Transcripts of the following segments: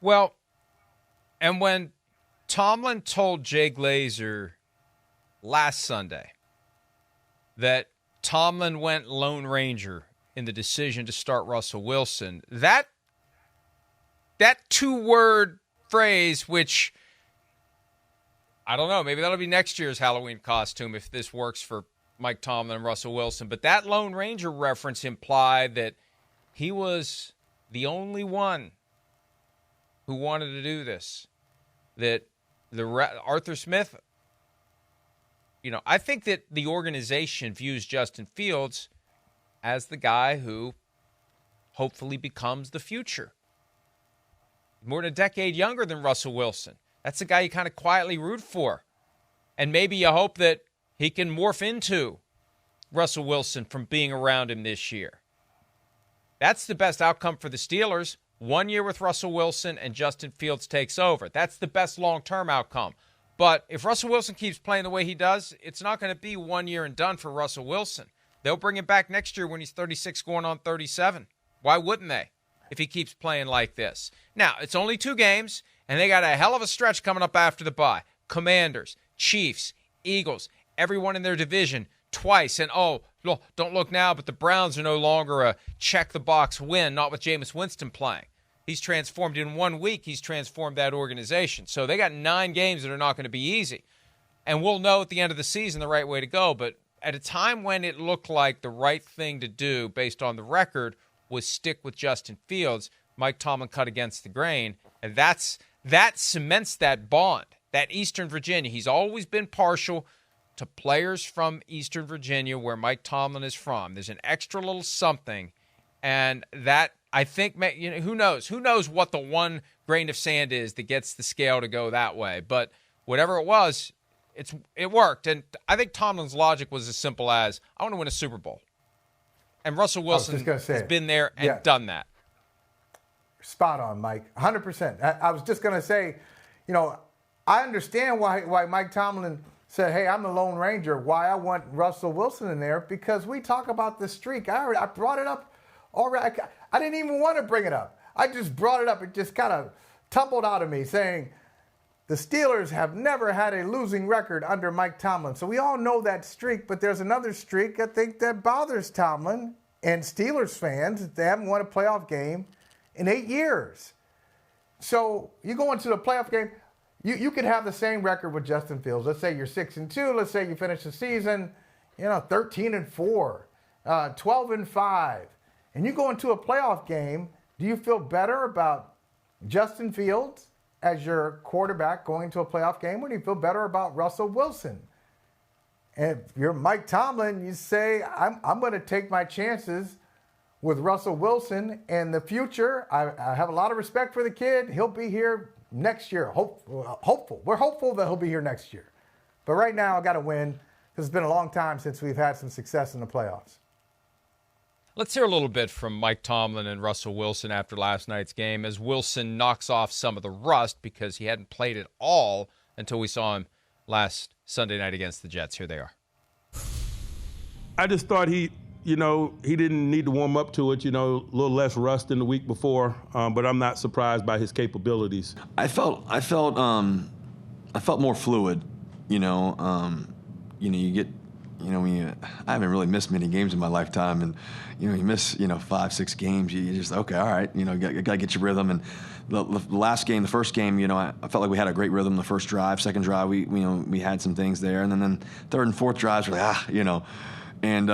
Well, and when Tomlin told Jay Glazer last Sunday that Tomlin went Lone Ranger in the decision to start Russell Wilson, that two-word phrase, which, I don't know, maybe that'll be next year's Halloween costume if this works for Mike Tomlin and Russell Wilson, but that Lone Ranger reference implied that he was the only one who wanted to do this. That Arthur Smith, I think that the organization views Justin Fields as the guy who hopefully becomes the future. More than a decade younger than Russell Wilson. That's the guy you kind of quietly root for. And maybe you hope that he can morph into Russell Wilson from being around him this year. That's the best outcome for the Steelers. 1 year with Russell Wilson and Justin Fields takes over. That's the best long-term outcome. But if Russell Wilson keeps playing the way he does, it's not going to be 1 year and done for Russell Wilson. They'll bring him back next year when he's 36 going on 37. Why wouldn't they if he keeps playing like this? Now, it's only 2 games, and they got a hell of a stretch coming up after the bye. Commanders, Chiefs, Eagles, everyone in their division twice. And, don't look now, but the Browns are no longer a check-the-box win, not with Jameis Winston playing. He's transformed in 1 week. He's transformed that organization. So they got 9 games that are not going to be easy. And we'll know at the end of the season the right way to go. But at a time when it looked like the right thing to do based on the record was stick with Justin Fields, Mike Tomlin cut against the grain. And that cements that bond, that Eastern Virginia. He's always been partial to players from Eastern Virginia where Mike Tomlin is from. There's an extra little something. And that, I think, who knows? Who knows what the one grain of sand is that gets the scale to go that way? But whatever it was, it worked. And I think Tomlin's logic was as simple as, I want to win a Super Bowl. And Russell Wilson has been there and done that. Spot on, Mike. 100%. I was just going to say, I understand why Mike Tomlin said, hey, I'm the Lone Ranger, why I want Russell Wilson in there, because we talk about the streak. I brought it up already. I didn't even want to bring it up. I just brought it up. It just kind of tumbled out of me saying the Steelers have never had a losing record under Mike Tomlin. So we all know that streak, but there's another streak I think that bothers Tomlin and Steelers fans. They haven't won a playoff game in 8 years. So you go into the playoff game, you could have the same record with Justin Fields. Let's say you're 6-2. Let's say you finish the season, 13-4, 12-5. And you go into a playoff game, do you feel better about Justin Fields as your quarterback going to a playoff game, or do you feel better about Russell Wilson? And if you're Mike Tomlin, you say, I'm going to take my chances with Russell Wilson in the future. I have a lot of respect for the kid. He'll be here next year. Hopeful. We're hopeful that he'll be here next year. But right now, I got to win because it's been a long time since we've had some success in the playoffs. Let's hear a little bit from Mike Tomlin and Russell Wilson after last night's game as Wilson knocks off some of the rust because he hadn't played at all until we saw him last Sunday night against the Jets. Here they are. I just thought he didn't need to warm up to it, a little less rust than the week before, but I'm not surprised by his capabilities. I felt more fluid, you get, I haven't really missed many games in my lifetime, and you miss 5-6 games, you just okay, all right, gotta get your rhythm. And the last game, the first game, I felt like we had a great rhythm. The first drive, second drive, we had some things there, and then third and fourth drives we're like and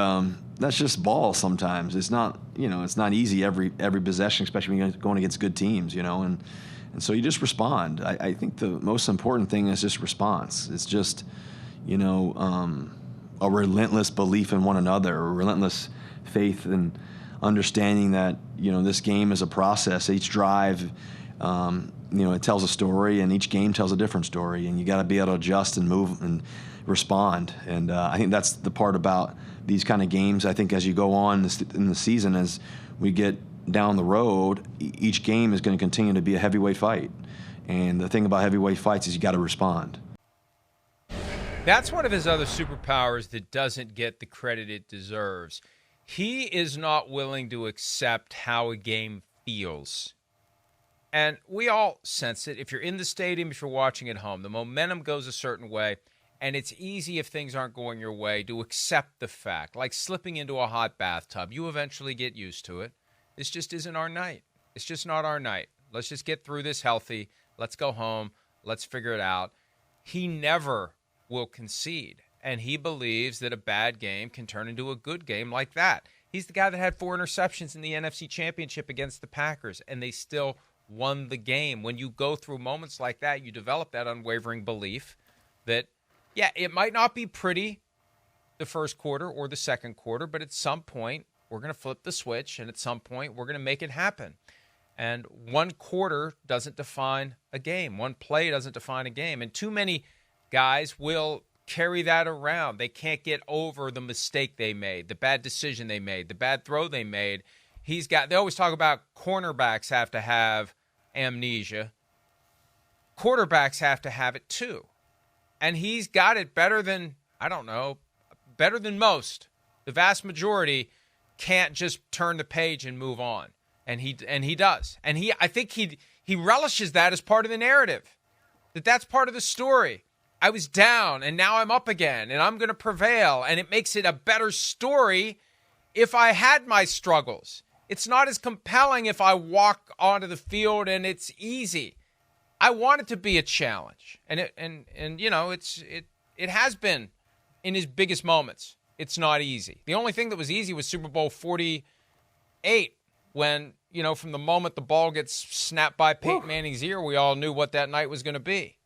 that's just ball sometimes. It's not it's not easy every possession, especially when you're going against good teams, and so you just respond. I think the most important thing is just response. It's just a relentless belief in one another, a relentless faith and understanding that, this game is a process. Each drive, it tells a story, and each game tells a different story, and you got to be able to adjust and move and respond. And I think that's the part about these kind of games. I think as you go on in the season, as we get down the road, each game is going to continue to be a heavyweight fight. And the thing about heavyweight fights is you got to respond. That's one of his other superpowers that doesn't get the credit it deserves. He is not willing to accept how a game feels. And we all sense it. If you're in the stadium, if you're watching at home, the momentum goes a certain way, and it's easy if things aren't going your way to accept the fact. Like slipping into a hot bathtub, you eventually get used to it. This just isn't our night. It's just not our night. Let's just get through this healthy. Let's go home. Let's figure it out. He never will concede, and he believes that a bad game can turn into a good game like that. He's the guy that had 4 interceptions in the NFC Championship against the Packers, and they still won the game. When you go through moments like that, you develop that unwavering belief that, yeah, it might not be pretty the first quarter or the second quarter, but at some point we're going to flip the switch, and at some point we're going to make it happen. And one quarter doesn't define a game. One play doesn't define a game. And too many guys will carry that around. They can't get over the mistake they made, the bad decision they made, the bad throw they made. They always talk about cornerbacks have to have amnesia. Quarterbacks have to have it too. And he's got it better than most. The vast majority can't just turn the page and move on. And he does. And I think he relishes that as part of the narrative. That's part of the story. I was down and now I'm up again and I'm going to prevail. And it makes it a better story if I had my struggles. It's not as compelling if I walk onto the field and it's easy. I want it to be a challenge. And it has been in his biggest moments. It's not easy. The only thing that was easy was Super Bowl 48 when, from the moment the ball gets snapped by Peyton Manning's ear, we all knew what that night was going to be.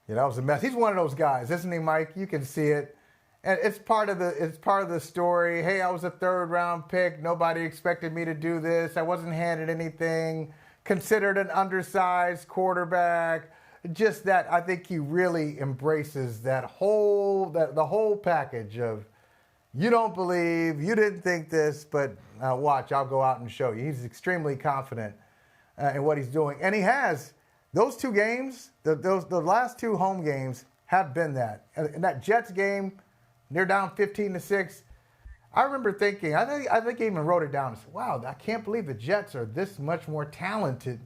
Yeah, that was a mess. He's one of those guys, isn't he, Mike? You can see it. And it's part of the story. Hey, I was a 3rd-round pick. Nobody expected me to do this. I wasn't handed anything. Considered an undersized quarterback. Just that, I think he really embraces the whole package of, you don't believe, you didn't think this, but watch, I'll go out and show you. He's extremely confident in what he's doing. And he has. Those 2 games, the last 2 home games have been that. And that Jets game, they're down 15-6. I remember thinking, I think I even wrote it down and said, wow, I can't believe the Jets are this much more talented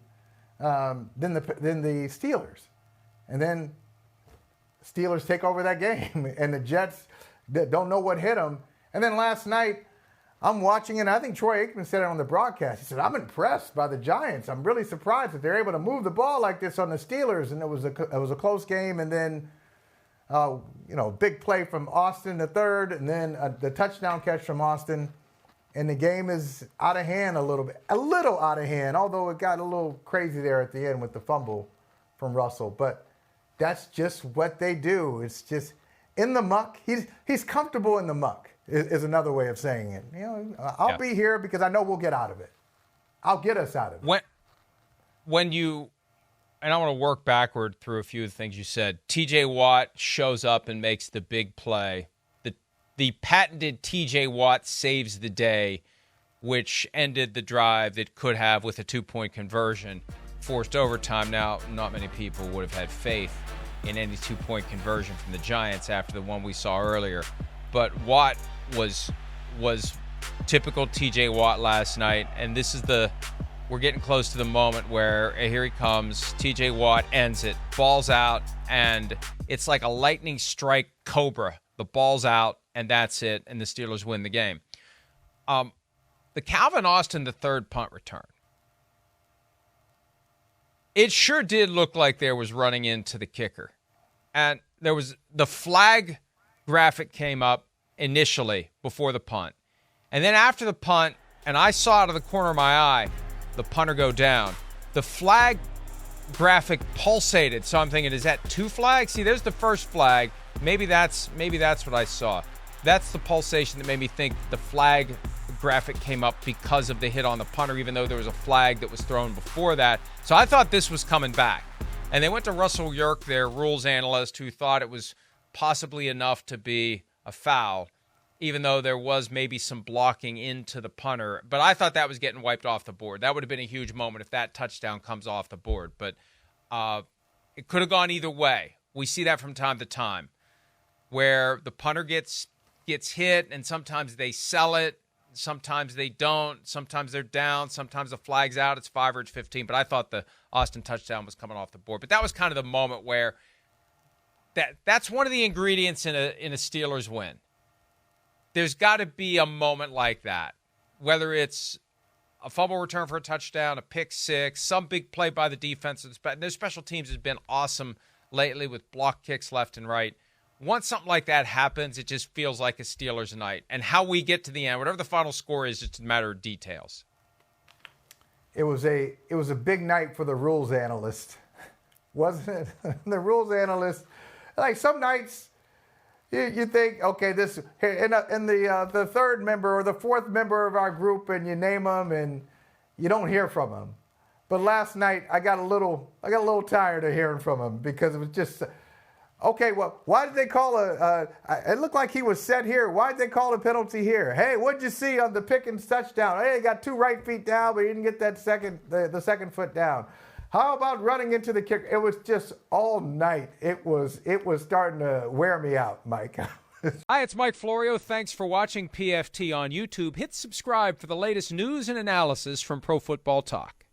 than the Steelers. And then Steelers take over that game, and the Jets don't know what hit them. And then last night, I'm watching it, and I think Troy Aikman said it on the broadcast. He said, I'm impressed by the Giants. I'm really surprised that they're able to move the ball like this on the Steelers. And it was a close game, and then big play from Austin the third, and then the touchdown catch from Austin. And the game is out of hand a little out of hand, although it got a little crazy there at the end with the fumble from Russell. But that's just what they do. It's just in the muck. He's comfortable in the muck is another way of saying it. I'll be here because I know we'll get out of it. I'll get us out of it. And I want to work backward through a few of the things you said. T.J. Watt shows up and makes the big play. The patented T.J. Watt saves the day, which ended the drive that could have, with a 2-point conversion, forced overtime. Now, not many people would have had faith in any 2-point conversion from the Giants after the one we saw earlier. But Watt was typical T.J. Watt last night, and we're getting close to the moment where here he comes. T.J. Watt ends it. Ball's out, and it's like a lightning strike cobra. The ball's out, and that's it, and the Steelers win the game. The Calvin Austin III punt return. It sure did look like there was running into the kicker. And the flag graphic came up initially before the punt. And then after the punt, and I saw out of the corner of my eye the punter go down, the flag graphic pulsated. So I'm thinking, is that 2 flags? See, there's the first flag. Maybe that's what I saw. That's the pulsation that made me think the flag graphic came up because of the hit on the punter, even though there was a flag that was thrown before that. So I thought this was coming back. And they went to Russell Yerk, their rules analyst, who thought it was possibly enough to be a foul, even though there was maybe some blocking into the punter. But I thought that was getting wiped off the board. That would have been a huge moment if that touchdown comes off the board. But it could have gone either way. We see that from time to time, where the punter gets hit, and sometimes they sell it Sometimes they don't. Sometimes they're down. Sometimes the flag's out. It's 5 or it's 15. But I thought the Austin touchdown was coming off the board. But that was kind of the moment where that's one of the ingredients in a Steelers win. There's got to be a moment like that, whether it's a fumble return for a touchdown, a pick six, some big play by the defense. Their special teams has been awesome lately with block kicks left and right. Once something like that happens, it just feels like a Steelers night. And how we get to the end, whatever the final score is, it's a matter of details. It was a big night for the rules analyst, wasn't it? The rules analyst, like some nights, you think, okay, this in the third member or the fourth member of our group, and you name them, and you don't hear from them. But last night, I got a little tired of hearing from him because it was just. Okay, well, why did they call it looked like he was set here. Why did they call a penalty here? Hey, what'd you see on the Pickens touchdown? Hey, he got 2 right feet down, but he didn't get that the second foot down. How about running into the kick? It was just all night. It was starting to wear me out, Mike. Hi, it's Mike Florio. Thanks for watching PFT on YouTube. Hit subscribe for the latest news and analysis from Pro Football Talk.